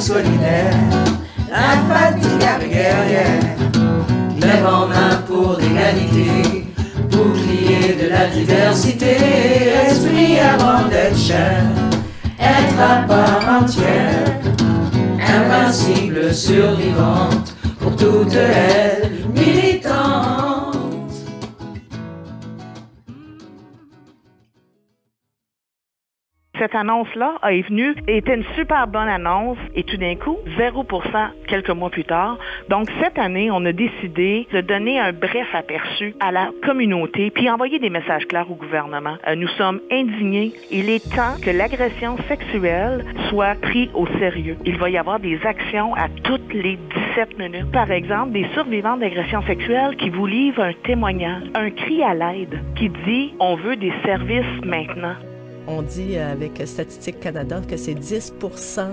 solidaire, infatigable guerrière, lève en main pour l'égalité, bouclier de la diversité, esprit avant d'être chair, être à part entière, invincible, survivante, pour toute elle, militante. Cette annonce-là était une super bonne annonce et tout d'un coup, 0% quelques mois plus tard. Donc, cette année, on a décidé de donner un bref aperçu à la communauté puis envoyer des messages clairs au gouvernement. Nous sommes indignés. Il est temps que l'agression sexuelle soit prise au sérieux. Il va y avoir des actions à toutes les 17 minutes. Par exemple, des survivantes d'agression sexuelle qui vous livrent un témoignage, un cri à l'aide qui dit « On veut des services maintenant ». On dit avec Statistique Canada que c'est 10%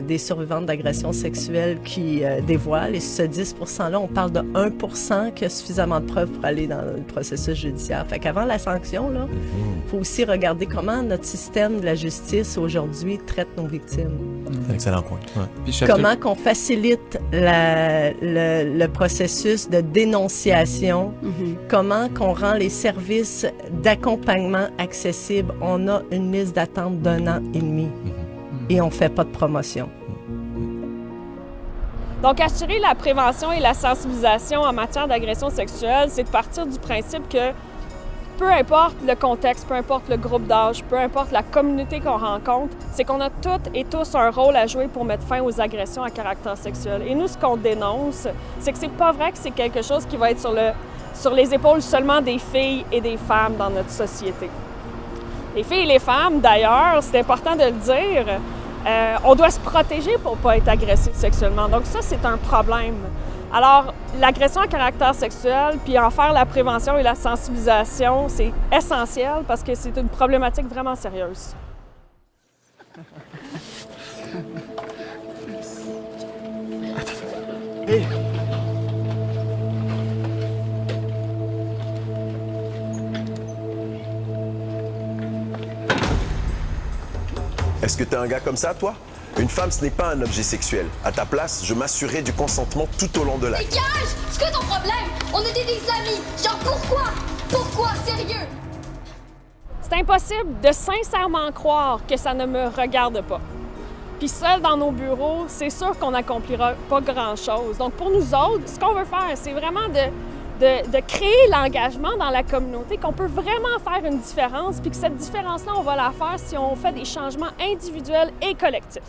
des survivantes d'agressions sexuelles qui dévoilent. Et ce 10%-là, on parle de 1% qui a suffisamment de preuves pour aller dans le processus judiciaire. Fait qu'avant la sanction, il faut aussi regarder comment notre système de la justice aujourd'hui traite nos victimes. Excellent point. Ouais. Comment qu'on facilite le processus de dénonciation, comment qu'on rend les services d'accompagnement accessibles. On a une liste d'attente d'1 an et demi et on ne fait pas de promotion. Donc, assurer la prévention et la sensibilisation en matière d'agression sexuelle, c'est de partir du principe que peu importe le contexte, peu importe le groupe d'âge, peu importe la communauté qu'on rencontre, c'est qu'on a toutes et tous un rôle à jouer pour mettre fin aux agressions à caractère sexuel. Et nous, ce qu'on dénonce, c'est que c'est pas vrai que c'est quelque chose qui va être sur les épaules seulement des filles et des femmes dans notre société. Les filles et les femmes, d'ailleurs, c'est important de le dire, on doit se protéger pour ne pas être agressé sexuellement. Donc ça, c'est un problème. Alors, l'agression à caractère sexuel, puis en faire la prévention et la sensibilisation, c'est essentiel parce que c'est une problématique vraiment sérieuse. Hey. Est-ce que t'es un gars comme ça, toi? Une femme, ce n'est pas un objet sexuel. À ta place, je m'assurerai du consentement tout au long de l'acte. Dégage! C'est quoi ton problème? On était des amis. Genre, pourquoi? Pourquoi? Sérieux? C'est impossible de sincèrement croire que ça ne me regarde pas. Puis seul dans nos bureaux, c'est sûr qu'on n'accomplira pas grand-chose. Donc pour nous autres, ce qu'on veut faire, c'est vraiment de créer l'engagement dans la communauté, qu'on peut vraiment faire une différence, puis que cette différence-là, on va la faire si on fait des changements individuels et collectifs.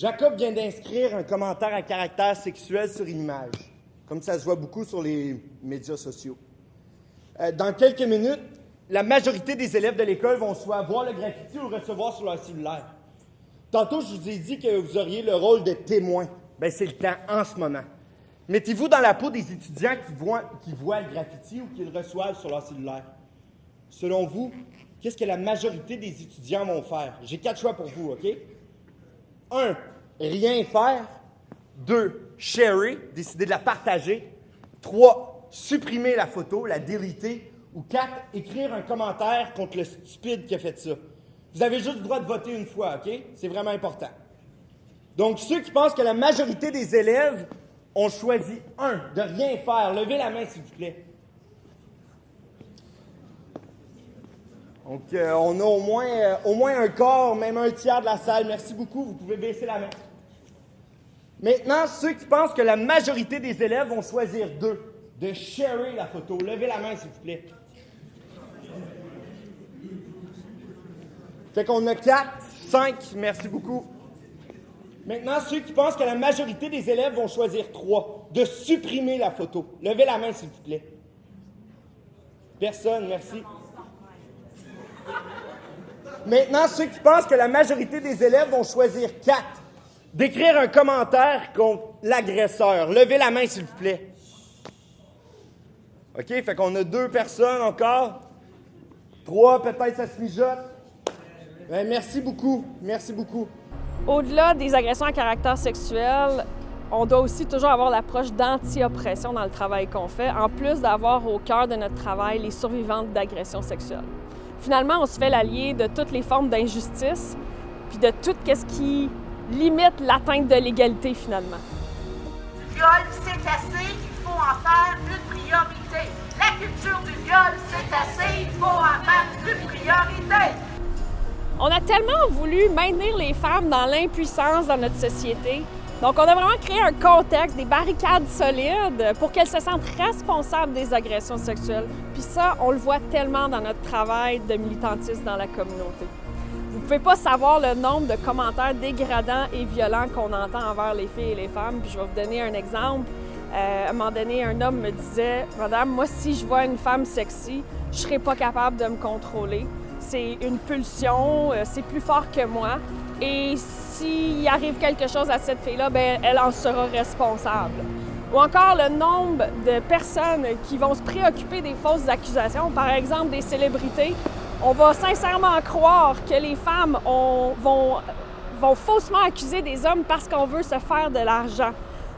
Jacob vient d'inscrire un commentaire à caractère sexuel sur une image, comme ça se voit beaucoup sur les médias sociaux. Dans quelques minutes, la majorité des élèves de l'école vont soit voir le graffiti ou le recevoir sur leur cellulaire. Tantôt, je vous ai dit que vous auriez le rôle de témoin. Bien, c'est le temps en ce moment. Mettez-vous dans la peau des étudiants qui voient le graffiti ou qui le reçoivent sur leur cellulaire. Selon vous, qu'est-ce que la majorité des étudiants vont faire? J'ai 4 choix pour vous, OK? 1. Rien faire. 2. Sharer, décider de la partager. 3. Supprimer la photo, la déliter. Ou 4. Écrire un commentaire contre le stupide qui a fait ça. Vous avez juste le droit de voter une fois, OK? C'est vraiment important. Donc, ceux qui pensent que la majorité des élèves ont choisi 1. De rien faire. Levez la main, s'il vous plaît. Donc, on a au moins un quart, même un tiers de la salle. Merci beaucoup, vous pouvez baisser la main. Maintenant, ceux qui pensent que la majorité des élèves vont choisir 2, de sharer la photo. Levez la main, s'il vous plaît. Fait qu'on a 4, 5, merci beaucoup. Maintenant, ceux qui pensent que la majorité des élèves vont choisir 3, de supprimer la photo. Levez la main, s'il vous plaît. Personne, merci. Maintenant, ceux qui pensent que la majorité des élèves vont choisir 4, d'écrire un commentaire contre l'agresseur. Levez la main, s'il vous plaît. OK, fait qu'on a 2 personnes encore. 3, peut-être ça se mijote. Merci beaucoup. Merci beaucoup. Au-delà des agressions à caractère sexuel, on doit aussi toujours avoir l'approche d'anti-oppression dans le travail qu'on fait, en plus d'avoir au cœur de notre travail les survivantes d'agressions sexuelles. Finalement, on se fait l'allié de toutes les formes d'injustice, puis de tout ce qui limite l'atteinte de l'égalité, finalement. Du viol, c'est assez, il faut en faire une priorité. La culture du viol, c'est assez, il faut en faire une priorité. On a tellement voulu maintenir les femmes dans l'impuissance dans notre société. Donc, on a vraiment créé un contexte, des barricades solides pour qu'elles se sentent responsables des agressions sexuelles. Puis ça, on le voit tellement dans notre travail de militantisme dans la communauté. Vous ne pouvez pas savoir le nombre de commentaires dégradants et violents qu'on entend envers les filles et les femmes. Puis je vais vous donner un exemple. À un moment donné, un homme me disait « Madame, moi, si je vois une femme sexy, je ne serai pas capable de me contrôler. C'est une pulsion, c'est plus fort que moi. Et s'il arrive quelque chose à cette fille-là, ben elle en sera responsable. » Ou encore le nombre de personnes qui vont se préoccuper des fausses accusations, par exemple des célébrités. On va sincèrement croire que les femmes vont faussement accuser des hommes parce qu'on veut se faire de l'argent.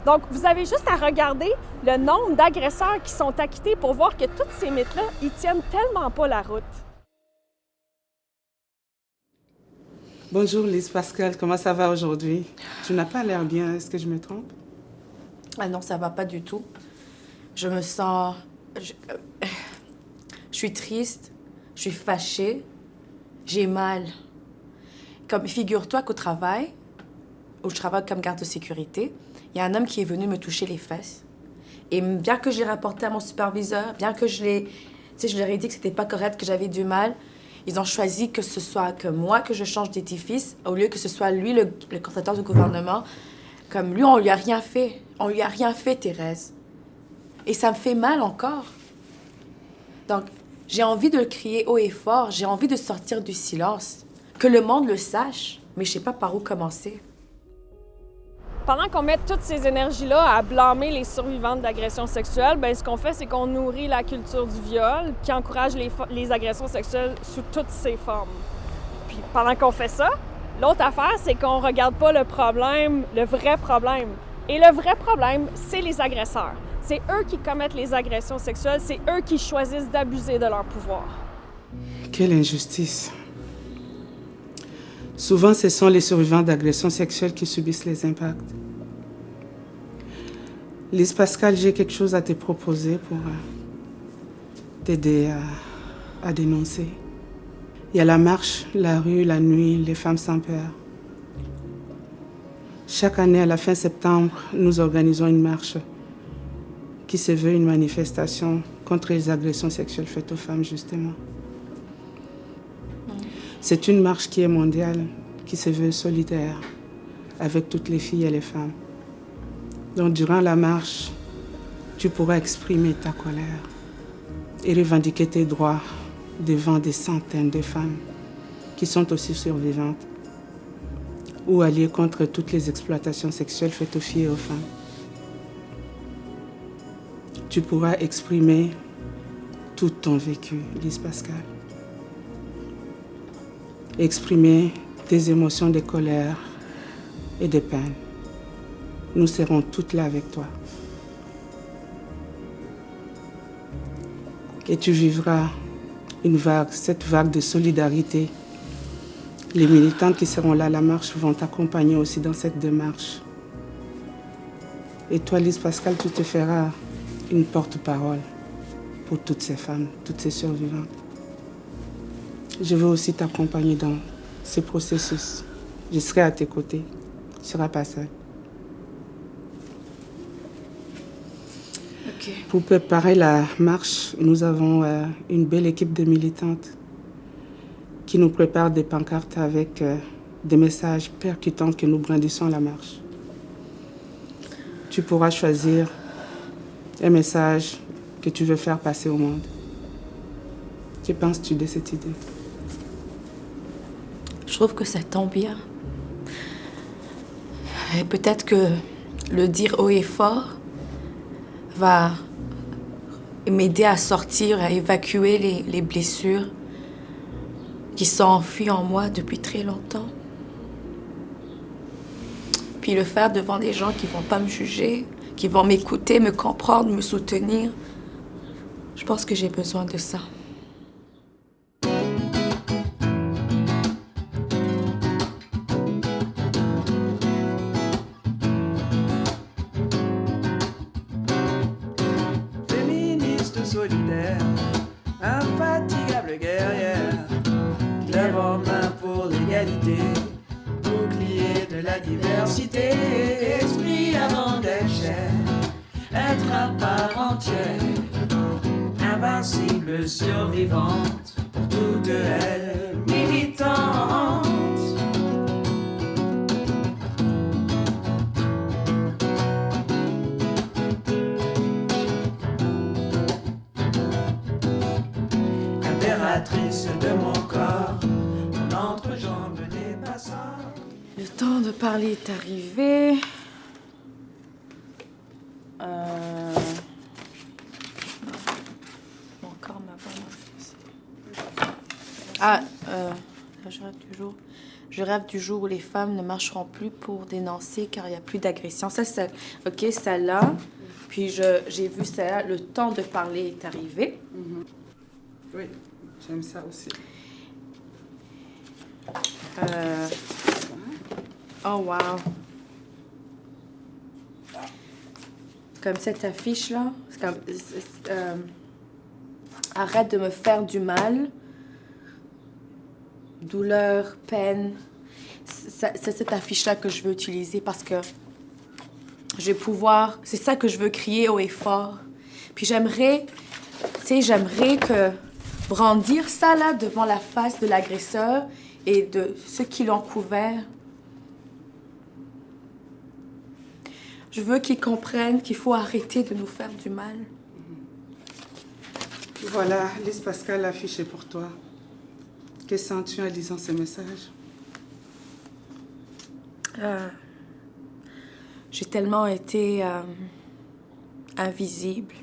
Donc, vous avez juste à regarder le nombre d'agresseurs qui sont acquittés pour voir que tous ces mythes-là, ils tiennent tellement pas la route. Bonjour Lise Pascal, comment ça va aujourd'hui? Tu n'as pas l'air bien, est-ce que je me trompe? Ah non, ça va pas du tout. Je me sens... Je suis triste, je suis fâchée, j'ai mal. Comme figure-toi qu'au travail, où je travaille comme garde de sécurité, il y a un homme qui est venu me toucher les fesses. Et bien que j'ai rapporté à mon superviseur, bien que je leur ai dit que c'était pas correct, que j'avais du mal, ils ont choisi que ce soit que moi que je change d'édifice, au lieu que ce soit lui, le coordinateur du gouvernement. Comme lui, on lui a rien fait. On lui a rien fait, Thérèse. Et ça me fait mal encore. Donc, j'ai envie de le crier haut et fort. J'ai envie de sortir du silence. Que le monde le sache, mais je sais pas par où commencer. Pendant qu'on met toutes ces énergies-là à blâmer les survivantes d'agressions sexuelles, bien, ce qu'on fait, c'est qu'on nourrit la culture du viol qui encourage les agressions sexuelles sous toutes ses formes. Puis pendant qu'on fait ça, l'autre affaire, c'est qu'on ne regarde pas le problème, le vrai problème. Et le vrai problème, c'est les agresseurs. C'est eux qui commettent les agressions sexuelles, c'est eux qui choisissent d'abuser de leur pouvoir. Quelle injustice. Souvent, ce sont les survivants d'agressions sexuelles qui subissent les impacts. Lise Pascal, j'ai quelque chose à te proposer pour t'aider à dénoncer. Il y a la marche, la rue, la nuit, les femmes sans peur. Chaque année, à la fin septembre, nous organisons une marche qui se veut une manifestation contre les agressions sexuelles faites aux femmes, justement. C'est une marche qui est mondiale, qui se veut solidaire avec toutes les filles et les femmes. Donc, durant la marche, tu pourras exprimer ta colère et revendiquer tes droits devant des centaines de femmes qui sont aussi survivantes ou aller contre toutes les exploitations sexuelles faites aux filles et aux femmes. Tu pourras exprimer tout ton vécu, Lise Pascal. Exprimer tes émotions de colère et de peine. Nous serons toutes là avec toi. Et tu vivras cette vague de solidarité. Les militantes qui seront là à la marche vont t'accompagner aussi dans cette démarche. Et toi, Lise Pascal, tu te feras une porte-parole pour toutes ces femmes, toutes ces survivantes. Je veux aussi t'accompagner dans ce processus. Je serai à tes côtés. Tu ne seras pas seule. OK. Pour préparer la marche, nous avons une belle équipe de militantes qui nous préparent des pancartes avec des messages percutants que nous brandissons à la marche. Tu pourras choisir un message que tu veux faire passer au monde. Que penses-tu de cette idée? Je trouve que ça tombe bien. Et peut-être que le dire haut et fort va m'aider à sortir, à évacuer les blessures qui sont enfuies en moi depuis très longtemps. Puis le faire devant des gens qui vont pas me juger, qui vont m'écouter, me comprendre, me soutenir. Je pense que j'ai besoin de ça. Féministe solidaire, infatigable guerrière, lève en main pour l'égalité, bouclier de la diversité, esprit avant d'être chair, être à part entière, invincible, survivante, pour toutes elles, militante. Impératrice de mon corps, mon entrejambe n'est pas ça. Le temps de parler est arrivé. Mon corps m'a vraiment... Je rêve du jour où les femmes ne marcheront plus pour dénoncer car il n'y a plus d'agression. Ça, OK, ça là. Puis j'ai vu ça là. Le temps de parler est arrivé. Oui, j'aime ça aussi. Oh, wow. Comme cette affiche-là. C'est comme... arrête de me faire du mal. Douleur, peine. C'est cette affiche-là que je veux utiliser parce que je vais pouvoir... C'est ça que je veux crier haut et fort. Puis j'aimerais que brandir ça là devant la face de l'agresseur et de ceux qui l'ont couvert. Je veux qu'ils comprennent qu'il faut arrêter de nous faire du mal. Voilà, Lise Pascal, l'affiche est pour toi. Que sens-tu en lisant ce message? J'ai tellement été invisible.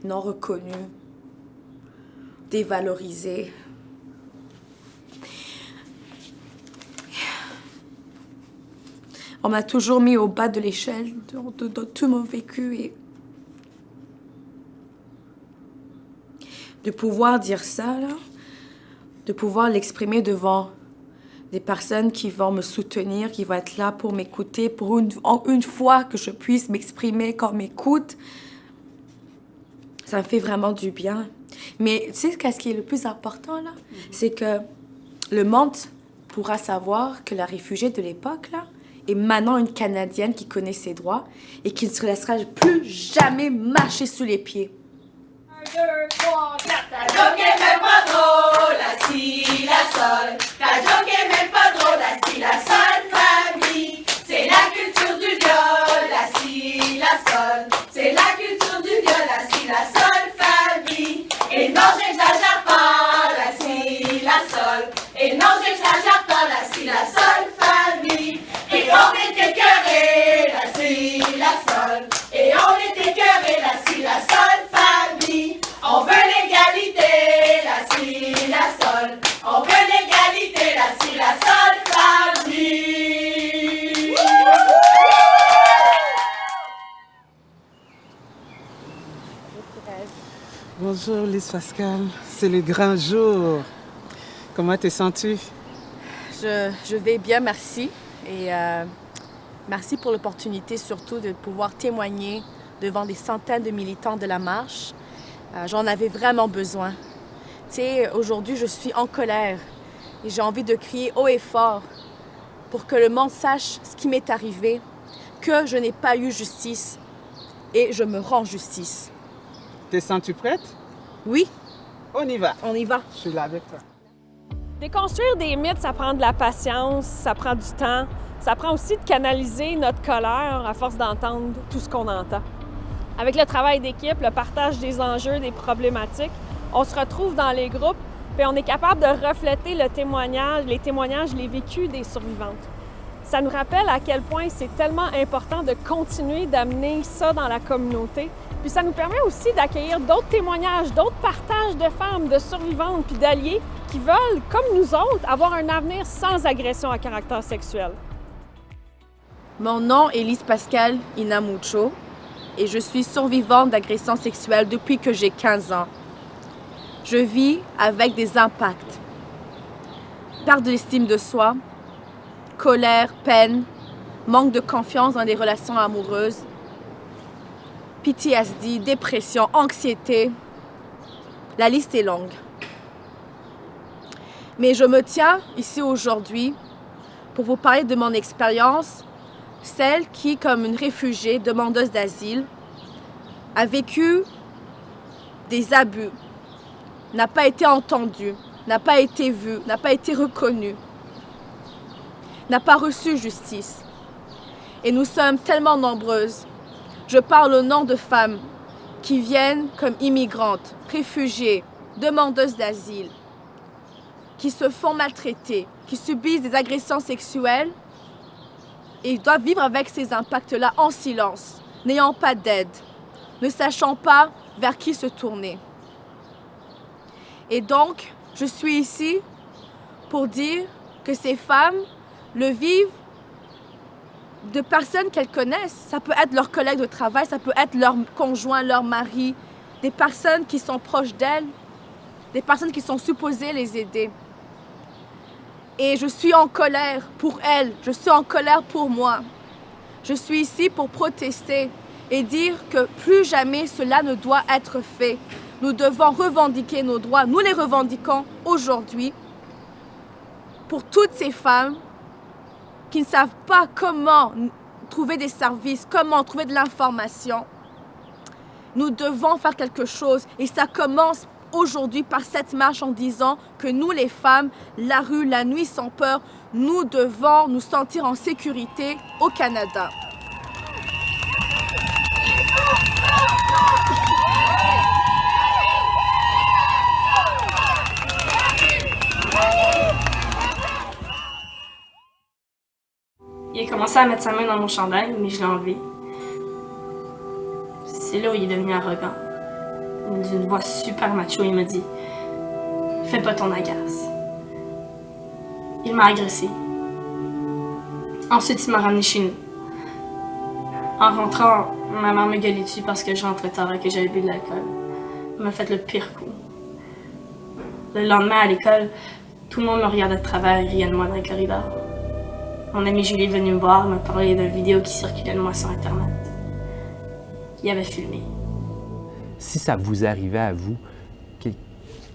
Non reconnue. Dévalorisée. On m'a toujours mis au bas de l'échelle de tout mon vécu et de pouvoir dire ça, là, de pouvoir l'exprimer devant des personnes qui vont me soutenir, qui vont être là pour m'écouter, pour une fois que je puisse m'exprimer, qu'on m'écoute, ça me fait vraiment du bien. Mais tu sais, qu'est-ce qui est le plus important, là? C'est que le monde pourra savoir que la réfugiée de l'époque, là, est maintenant une Canadienne qui connaît ses droits et qui ne se laissera plus jamais marcher sous les pieds. 1, 2, 3, 4. Ta joke est même pas drôle, la si, la sol. Ta joke est même pas drôle, la si, la sol, famille. C'est la culture du viol, la si, la sol. C'est la culture du viol, la si, la sol, famille. Et non, j'exagère pas, la si, la sol. Et non, j'exagère pas, la si, la sol, famille. Et on est écœurés, la si, la sol. Et on est écœurés, la si, la sol, famille. On veut l'égalité, la si, la sol. On veut l'égalité, la si, la sol, famille. Bonjour Lise Pascal, c'est le grand jour. Comment te sens-tu? Je vais bien, merci. Et merci pour l'opportunité surtout de pouvoir témoigner devant des centaines de militants de la marche. J'en avais vraiment besoin. Tu sais, aujourd'hui, je suis en colère et j'ai envie de crier haut et fort pour que le monde sache ce qui m'est arrivé, que je n'ai pas eu justice et je me rends justice. Te sens-tu prête? Oui, On y va. On y va. Je suis là avec toi. Déconstruire des mythes, ça prend de la patience, ça prend du temps. Ça prend aussi de canaliser notre colère à force d'entendre tout ce qu'on entend. Avec le travail d'équipe, le partage des enjeux, des problématiques, on se retrouve dans les groupes et on est capable de refléter les témoignages, les vécus des survivantes. Ça nous rappelle à quel point c'est tellement important de continuer d'amener ça dans la communauté. Puis ça nous permet aussi d'accueillir d'autres témoignages, d'autres partages de femmes, de survivantes puis d'alliés qui veulent, comme nous autres, avoir un avenir sans agression à caractère sexuel. Mon nom est Lise Pascal Inamucho et je suis survivante d'agression sexuelle depuis que j'ai 15 ans. Je vis avec des impacts. Perte de l'estime de soi, colère, peine, manque de confiance dans des relations amoureuses, PTSD, dépression, anxiété. La liste est longue. Mais je me tiens ici aujourd'hui pour vous parler de mon expérience, celle qui, comme une réfugiée demandeuse d'asile, a vécu des abus, n'a pas été entendue, n'a pas été vue, n'a pas été reconnue, n'a pas reçu justice. Et nous sommes tellement nombreuses. Je parle au nom de femmes qui viennent comme immigrantes, réfugiées, demandeuses d'asile, qui se font maltraiter, qui subissent des agressions sexuelles et doivent vivre avec ces impacts-là en silence, n'ayant pas d'aide, ne sachant pas vers qui se tourner. Et donc, je suis ici pour dire que ces femmes le vivent de personnes qu'elles connaissent. Ça peut être leurs collègues de travail, ça peut être leur conjoint, leur mari, des personnes qui sont proches d'elles, des personnes qui sont supposées les aider. Et je suis en colère pour elles, je suis en colère pour moi. Je suis ici pour protester et dire que plus jamais cela ne doit être fait. Nous devons revendiquer nos droits, nous les revendiquons aujourd'hui pour toutes ces femmes qui ne savent pas comment trouver des services, comment trouver de l'information. Nous devons faire quelque chose et ça commence aujourd'hui par cette marche en disant que nous les femmes, la rue, la nuit sans peur, nous devons nous sentir en sécurité au Canada. Il a commencé à mettre sa main dans mon chandail, mais je l'ai enlevé. C'est là où il est devenu arrogant. D'une voix super macho, il m'a dit « Fais pas ton agace ». Il m'a agressé. Ensuite, il m'a ramené chez nous. En rentrant, ma mère me gueulait dessus parce que je rentrais tard et que j'avais bu de l'alcool. Elle m'a fait le pire coup. Le lendemain, à l'école, tout le monde me regardait de travers et riait de moi dans le corridor. Mon amie Julie est venue me voir, me parler d'une vidéo qui circulait de moi sur Internet. Il avait filmé. Si ça vous arrivait à vous,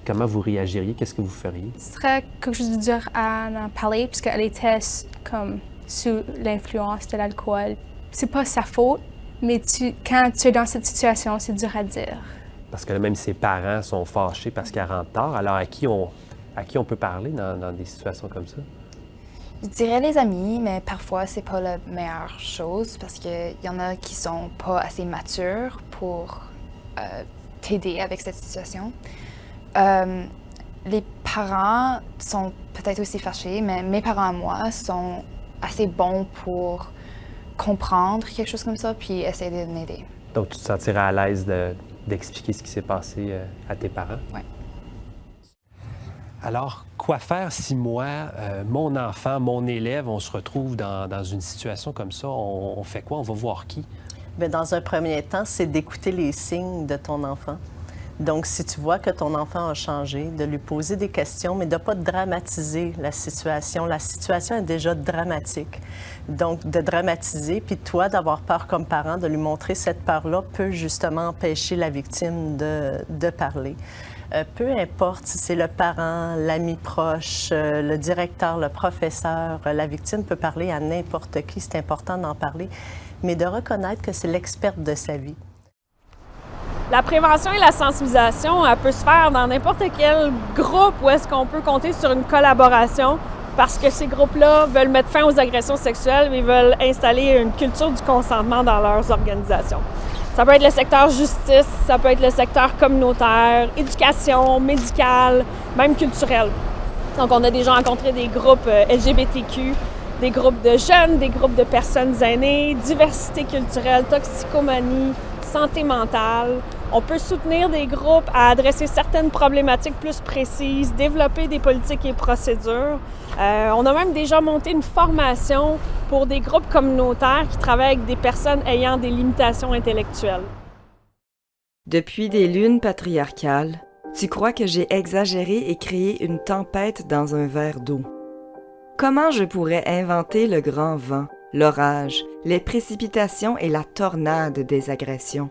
comment vous réagiriez? Qu'est-ce que vous feriez? Ce serait quelque chose de dur à en parler parce qu'elle était comme sous l'influence de l'alcool. C'est pas sa faute, mais quand tu es dans cette situation, c'est dur à dire. Parce que là, même ses parents sont fâchés parce qu'elle rentre tard. Alors, à qui on peut parler dans des situations comme ça? Je dirais les amis, mais parfois, c'est pas la meilleure chose parce qu'il y en a qui sont pas assez matures pour t'aider avec cette situation. Les parents sont peut-être aussi fâchés, mais mes parents à moi sont assez bons pour comprendre quelque chose comme ça puis essayer de m'aider. Donc, tu te sentirais à l'aise d'expliquer ce qui s'est passé à tes parents? Oui. Alors, quoi faire si moi, mon enfant, mon élève, on se retrouve dans une situation comme ça? On fait quoi? On va voir qui? Bien, dans un premier temps, c'est d'écouter les signes de ton enfant. Donc, si tu vois que ton enfant a changé, de lui poser des questions, mais de ne pas dramatiser la situation. La situation est déjà dramatique. Donc, de dramatiser, puis toi, d'avoir peur comme parent, de lui montrer cette peur-là peut justement empêcher la victime de parler. Peu importe si c'est le parent, l'ami proche, le directeur, le professeur, la victime peut parler à n'importe qui, c'est important d'en parler, mais de reconnaître que c'est l'experte de sa vie. La prévention et la sensibilisation, elle peut se faire dans n'importe quel groupe où est-ce qu'on peut compter sur une collaboration parce que ces groupes-là veulent mettre fin aux agressions sexuelles mais veulent installer une culture du consentement dans leurs organisations. Ça peut être le secteur justice, ça peut être le secteur communautaire, éducation, médical, même culturel. Donc, on a déjà rencontré des groupes LGBTQ, des groupes de jeunes, des groupes de personnes aînées, diversité culturelle, toxicomanie, santé mentale. On peut soutenir des groupes à adresser certaines problématiques plus précises, développer des politiques et procédures. On a même déjà monté une formation pour des groupes communautaires qui travaillent avec des personnes ayant des limitations intellectuelles. Depuis des lunes patriarcales, tu crois que j'ai exagéré et créé une tempête dans un verre d'eau. Comment je pourrais inventer le grand vent, l'orage, les précipitations et la tornade des agressions?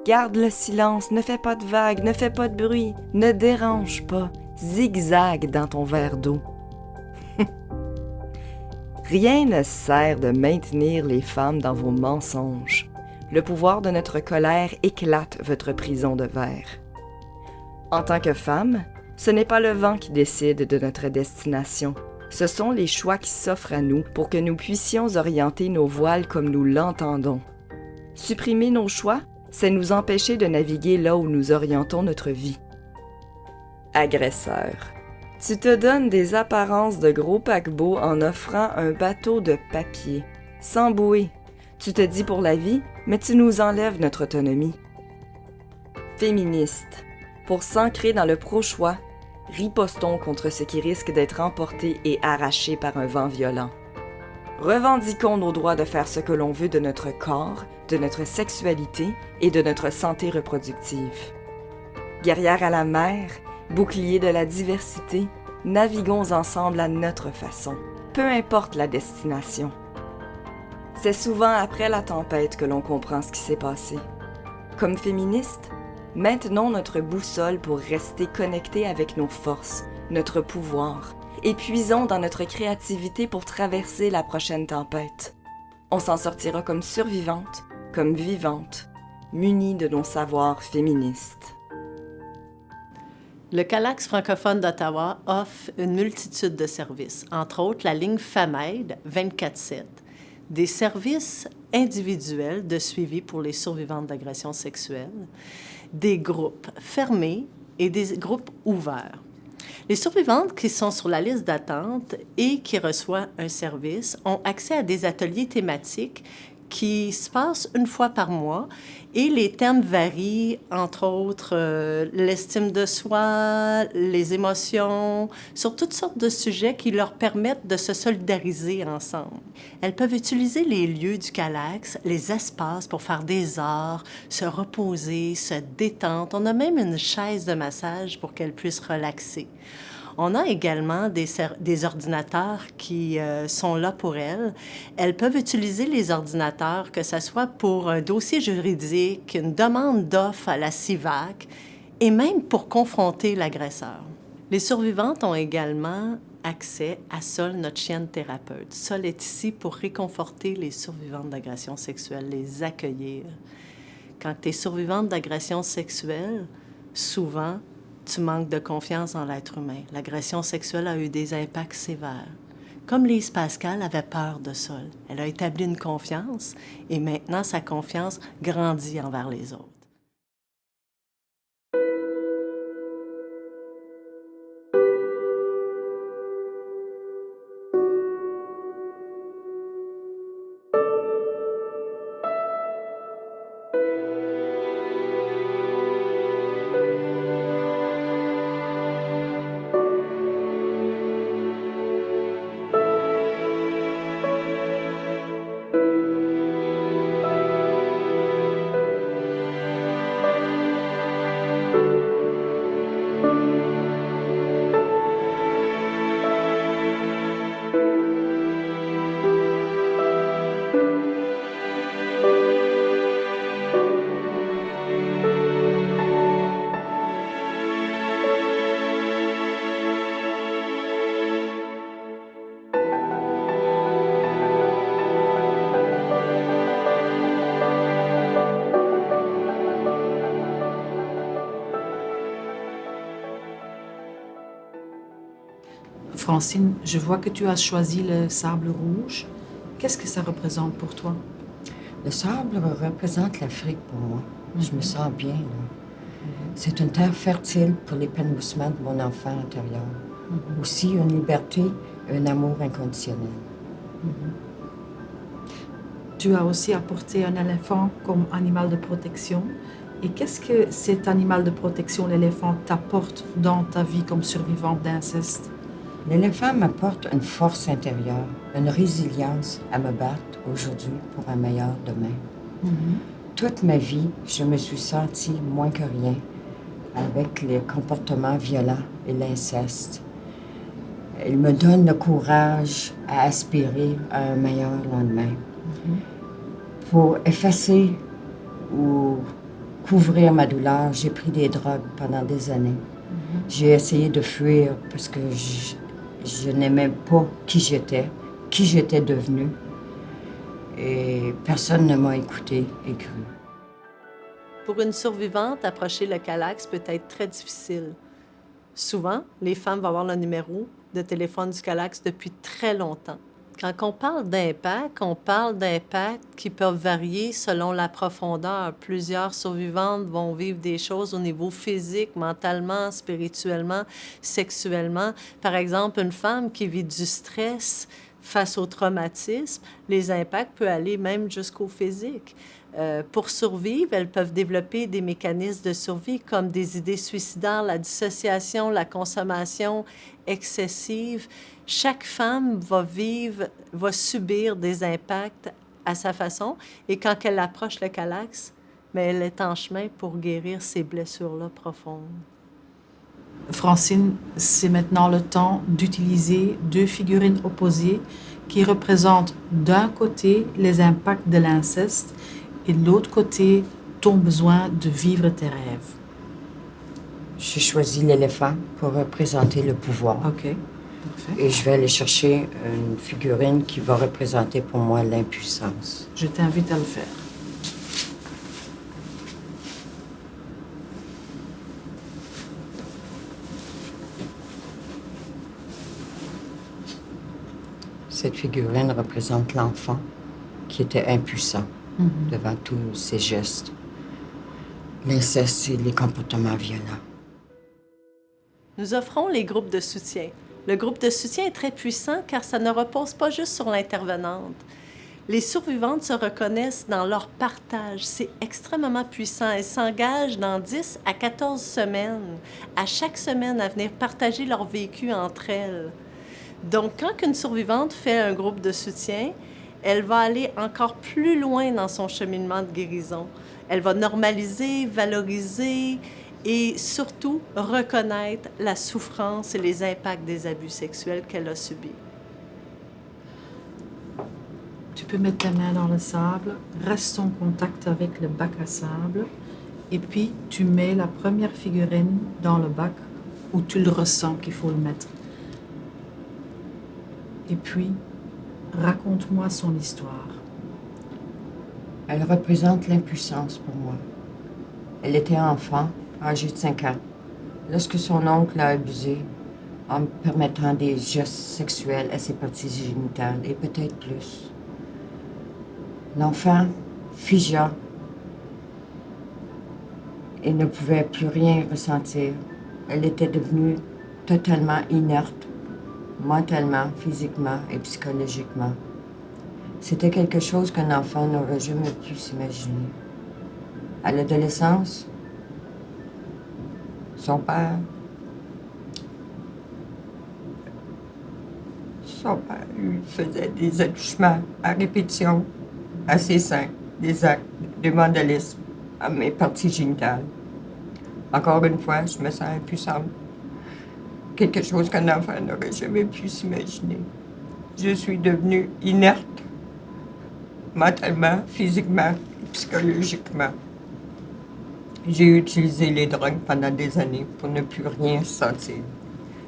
Garde le silence, ne fais pas de vagues, ne fais pas de bruit, ne dérange pas, zigzag dans ton verre d'eau. Rien ne sert de maintenir les femmes dans vos mensonges. Le pouvoir de notre colère éclate votre prison de verre. En tant que femme, ce n'est pas le vent qui décide de notre destination. Ce sont les choix qui s'offrent à nous pour que nous puissions orienter nos voiles comme nous l'entendons. Supprimer nos choix, c'est nous empêcher de naviguer là où nous orientons notre vie. Agresseur. Tu te donnes des apparences de gros paquebots en offrant un bateau de papier, sans bouée. Tu te dis pour la vie, mais tu nous enlèves notre autonomie. Féministe. Pour s'ancrer dans le pro-choix, ripostons contre ce qui risque d'être emporté et arraché par un vent violent. Revendiquons nos droits de faire ce que l'on veut de notre corps, de notre sexualité et de notre santé reproductive. Guerrière à la mer, bouclier de la diversité, naviguons ensemble à notre façon, peu importe la destination. C'est souvent après la tempête que l'on comprend ce qui s'est passé. Comme féministes, maintenons notre boussole pour rester connectés avec nos forces, notre pouvoir, et puisons dans notre créativité pour traverser la prochaine tempête. On s'en sortira comme survivantes, comme vivantes, munies de nos savoirs féministes. Le Calax francophone d'Ottawa offre une multitude de services, entre autres la ligne FAMAID 24/7, des services individuels de suivi pour les survivantes d'agressions sexuelles, des groupes fermés et des groupes ouverts. Les survivantes qui sont sur la liste d'attente et qui reçoivent un service ont accès à des ateliers thématiques qui se passent une fois par mois et les thèmes varient, entre autres l'estime de soi, les émotions, sur toutes sortes de sujets qui leur permettent de se solidariser ensemble. Elles peuvent utiliser les lieux du Calax, les espaces pour faire des arts, se reposer, se détendre. On a même une chaise de massage pour qu'elles puissent relaxer. On a également des ordinateurs qui sont là pour elles. Elles peuvent utiliser les ordinateurs, que ce soit pour un dossier juridique, une demande d'offre à la CIVAC et même pour confronter l'agresseur. Les survivantes ont également accès à Sol, notre chienne thérapeute. Sol est ici pour réconforter les survivantes d'agressions sexuelles, les accueillir. Quand tu es survivante d'agressions sexuelles, souvent, tu manques de confiance en l'être humain. L'agression sexuelle a eu des impacts sévères. Comme Lise Pascal avait peur de Sol, elle a établi une confiance et maintenant sa confiance grandit envers les autres. Francine, je vois que tu as choisi le sable rouge. Qu'est-ce que ça représente pour toi? Le sable représente l'Afrique pour moi. Je me sens bien, là. C'est une terre fertile pour l'épanouissement de mon enfant intérieur. Aussi une liberté, un amour inconditionnel. Tu as aussi apporté un éléphant comme animal de protection. Et qu'est-ce que cet animal de protection, l'éléphant, t'apporte dans ta vie comme survivante d'inceste? L'éléphant m'apporte une force intérieure, une résilience à me battre aujourd'hui pour un meilleur demain. Toute ma vie, je me suis sentie moins que rien avec les comportements violents et l'inceste. Il me donne le courage à aspirer à un meilleur lendemain. Pour effacer ou couvrir ma douleur, j'ai pris des drogues pendant des années. J'ai essayé de fuir parce que je n'aimais pas qui j'étais devenue. Et personne ne m'a écouté et cru. Pour une survivante, approcher le Calax peut être très difficile. Souvent, les femmes vont avoir le numéro de téléphone du Calax depuis très longtemps. Quand on parle d'impacts qui peuvent varier selon la profondeur. Plusieurs survivantes vont vivre des choses au niveau physique, mentalement, spirituellement, sexuellement. Par exemple, une femme qui vit du stress face au traumatisme, les impacts peuvent aller même jusqu'au physique. Pour survivre, elles peuvent développer des mécanismes de survie comme des idées suicidaires, la dissociation, la consommation excessive. Chaque femme va subir des impacts à sa façon. Et quand elle approche le Calax, mais elle est en chemin pour guérir ces blessures-là profondes. Francine, c'est maintenant le temps d'utiliser deux figurines opposées qui représentent d'un côté les impacts de l'inceste et de l'autre côté ton besoin de vivre tes rêves. J'ai choisi l'éléphant pour représenter le pouvoir. OK, parfait. Et je vais aller chercher une figurine qui va représenter pour moi l'impuissance. Je t'invite à le faire. Cette figurine représente l'enfant qui était impuissant devant tous ses gestes, l'inceste et les comportements violents. Nous offrons les groupes de soutien. Le groupe de soutien est très puissant car ça ne repose pas juste sur l'intervenante. Les survivantes se reconnaissent dans leur partage. C'est extrêmement puissant. Elles s'engagent dans 10 à 14 semaines, à chaque semaine, à venir partager leur vécu entre elles. Donc, quand une survivante fait un groupe de soutien, elle va aller encore plus loin dans son cheminement de guérison. Elle va normaliser, valoriser et surtout reconnaître la souffrance et les impacts des abus sexuels qu'elle a subis. Tu peux mettre ta main dans le sable, reste en contact avec le bac à sable et puis tu mets la première figurine dans le bac où tu le ressens qu'il faut le mettre. Et puis, raconte-moi son histoire. Elle représente l'impuissance pour moi. Elle était enfant, âgée de 5 ans, lorsque son oncle l'a abusée en me permettant des gestes sexuels à ses parties génitales et peut-être plus. L'enfant figea et ne pouvait plus rien ressentir. Elle était devenue totalement inerte, mentalement, physiquement et psychologiquement. C'était quelque chose qu'un enfant n'aurait jamais pu s'imaginer. À l'adolescence, son père lui faisait des attouchements à répétition à ses seins, des actes de vandalisme à mes parties génitales. Encore une fois, je me sens impuissante. Quelque chose qu'un enfant n'aurait jamais pu s'imaginer. Je suis devenue inerte, mentalement, physiquement et psychologiquement. J'ai utilisé les drogues pendant des années pour ne plus rien sentir.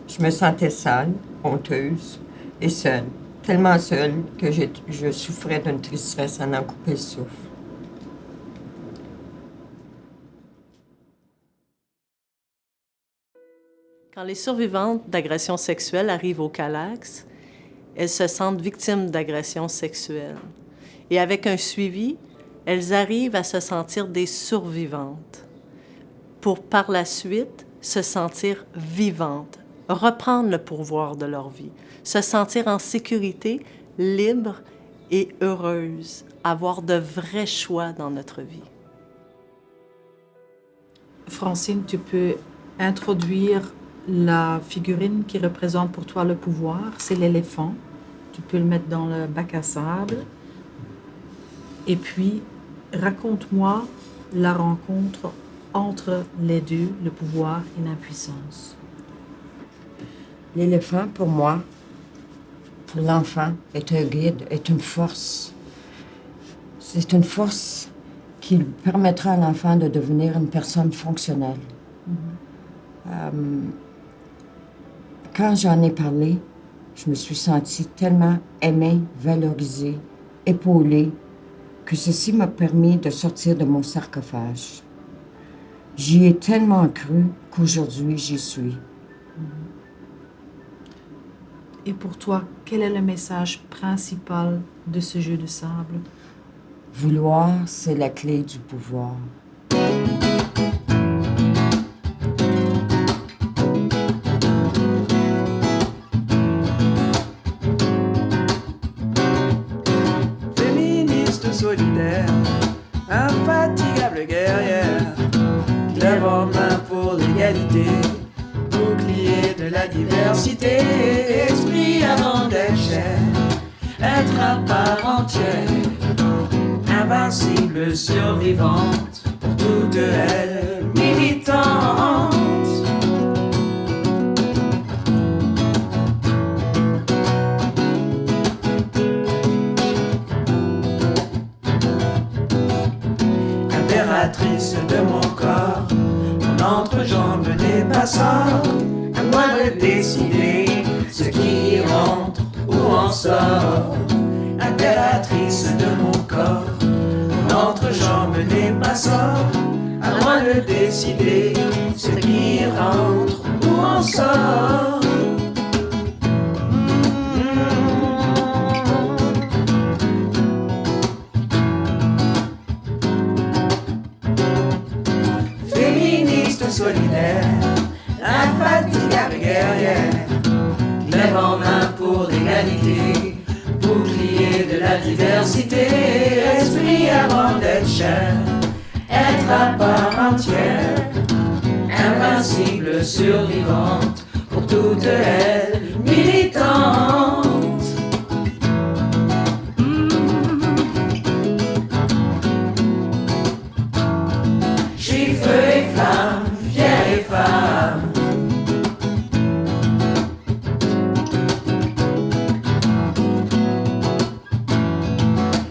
Je me sentais sale, honteuse et seule. Tellement seule que je souffrais d'une tristesse à n'en couper le souffle. Quand les survivantes d'agressions sexuelles arrivent au Calax, elles se sentent victimes d'agressions sexuelles. Et avec un suivi, elles arrivent à se sentir des survivantes pour par la suite se sentir vivantes, reprendre le pouvoir de leur vie, se sentir en sécurité, libres et heureuses, avoir de vrais choix dans notre vie. Francine, tu peux introduire la figurine qui représente pour toi le pouvoir, c'est l'éléphant. Tu peux le mettre dans le bac à sable. Et puis, raconte-moi la rencontre entre les deux, le pouvoir et l'impuissance. L'éléphant, pour moi, pour l'enfant, est un guide, est une force. C'est une force qui permettra à l'enfant de devenir une personne fonctionnelle. Quand j'en ai parlé, je me suis sentie tellement aimée, valorisée, épaulée, que ceci m'a permis de sortir de mon sarcophage. J'y ai tellement cru qu'aujourd'hui, j'y suis. Et pour toi, quel est le message principal de ce jeu de sable? Vouloir, c'est la clé du pouvoir. Féministe solidaire, infatigable guerrière, lève en main pour l'égalité, bouclier de la diversité, esprit avant d'être chair, être à part entière, invincible, survivante, pour toutes elles, militante. Impératrice de mon corps, mon entrejambe n'est pas sort, à moi de décider ce qui rentre ou en sort. Impératrice de mon corps, mon entrejambe n'est pas sort, à moi de décider ce qui rentre ou en sort. Féministe solidaire, infatigable guerrière, lève en main pour l'égalité, bouclier de la diversité, esprit avant d'être chair, être à part entière, invincible, survivante, pour toutes elles, militante. J'suis feu et flamme, fière et femme.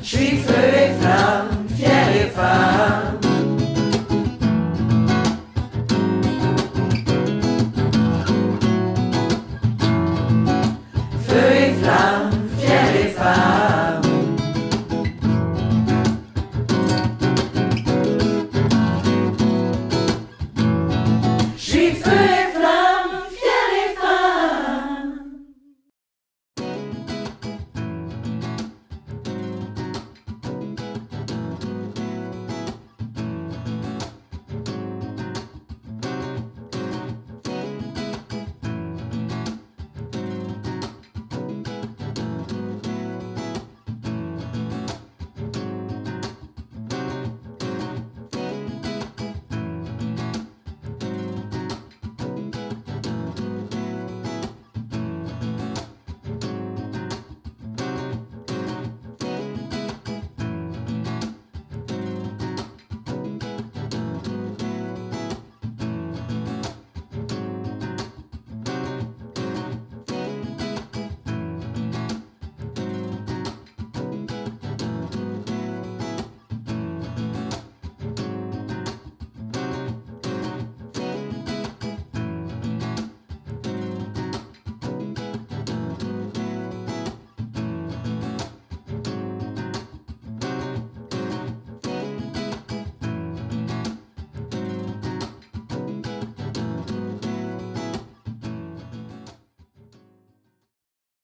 J'suis feu et flamme, fière et femme. Feu et flamme,